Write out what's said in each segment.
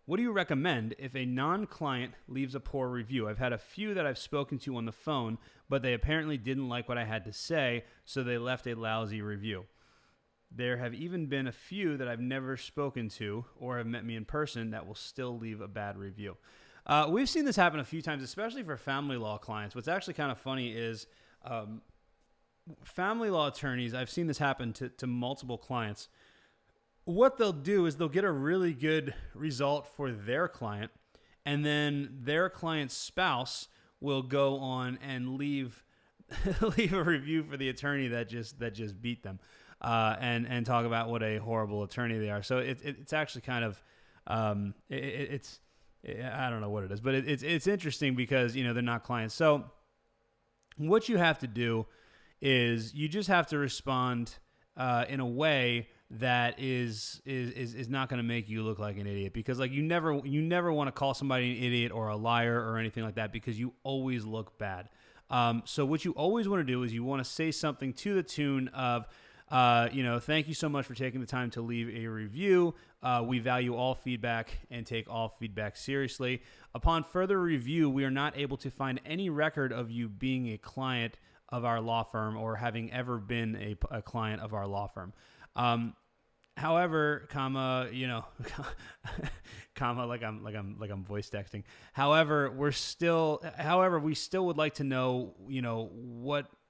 what do you recommend if a non-client leaves a poor review? I've had a few that I've spoken to on the phone, but they apparently didn't like what I had to say, so they left a lousy review. There have even been a few that I've never spoken to or have met me in person that will still leave a bad review. We've seen this happen a few times, especially for family law clients. What's actually kind of funny is family law attorneys, I've seen this happen to multiple clients. What they'll do is they'll get a really good result for their client, and then their client's spouse will go on and leave a review for the attorney that just beat them, and talk about what a horrible attorney they are. So it's actually kind of it's I don't know what it is, but it's interesting because they're not clients. So what you have to do is you just have to respond in a way that is not going to make you look like an idiot, because like you never want to call somebody an idiot or a liar or anything like that, because you always look bad. So what you always want to do is you want to say something to the tune of, thank you so much for taking the time to leave a review. We value all feedback and take all feedback seriously. Upon further review, we are not able to find any record of you being a client of our law firm or having ever been a client of our law firm. However, comma, comma, like I'm voice texting. However, we still would like to know,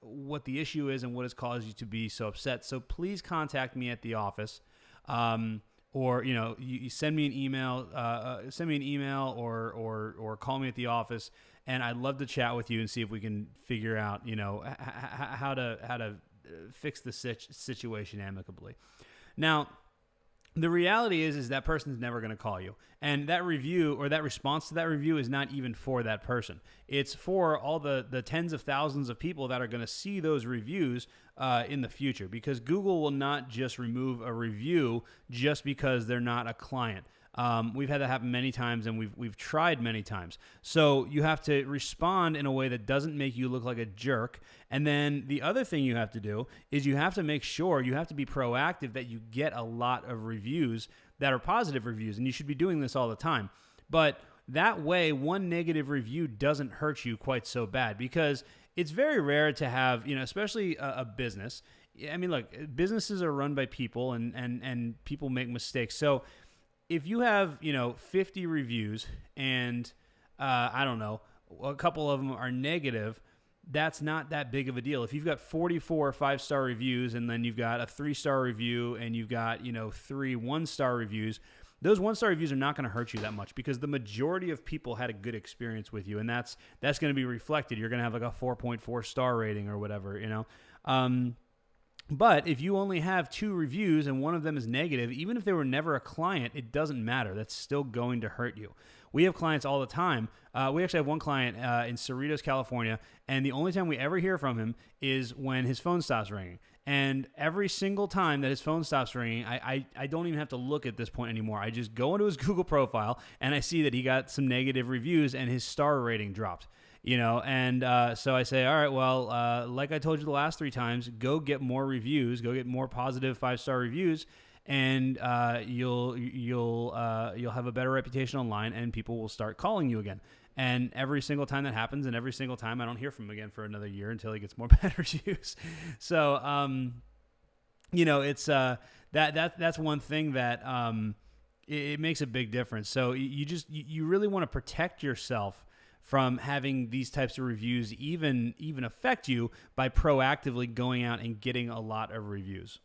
what the issue is and what has caused you to be so upset. So please contact me at the office, or you send me an email, or call me at the office, and I'd love to chat with you and see if we can figure out, how to fix the situation amicably. Now, the reality is that person's never going to call you. And that review or that response to that review is not even for that person. It's for all the tens of thousands of people that are going to see those reviews in the future, because Google will not just remove a review just because they're not a client. We've had that happen many times, and we've tried many times. So you have to respond in a way that doesn't make you look like a jerk. And then the other thing you have to do is you have to make sure, you have to be proactive that you get a lot of reviews that are positive reviews, and you should be doing this all the time. But that way, one negative review doesn't hurt you quite so bad, because it's very rare to have, especially a business. I mean, look, businesses are run by people, and people make mistakes. So if you have, 50 reviews and, I don't know, a couple of them are negative, that's not that big of a deal. If you've got 44 5-star reviews, and then you've got a 3-star review, and you've got, 3 1-star reviews, those 1-star reviews are not going to hurt you that much, because the majority of people had a good experience with you, and that's going to be reflected. You're going to have like a 4.4 star rating or whatever, But if you only have 2 reviews and one of them is negative, even if they were never a client, it doesn't matter. That's still going to hurt you. We have clients all the time. We actually have one client in Cerritos, California, and the only time we ever hear from him is when his phone stops ringing. And every single time that his phone stops ringing, I don't even have to look at this point anymore. I just go into his Google profile, and I see that he got some negative reviews and his star rating dropped. So I say, all right, well, like I told you the last 3 times, go get more reviews, go get more positive 5-star reviews, and you'll have a better reputation online, and people will start calling you again. And every single time that happens, and every single time I don't hear from him again for another year until he gets more bad reviews. So, it's that's one thing that it makes a big difference. So you really want to protect yourself from having these types of reviews even affect you by proactively going out and getting a lot of reviews.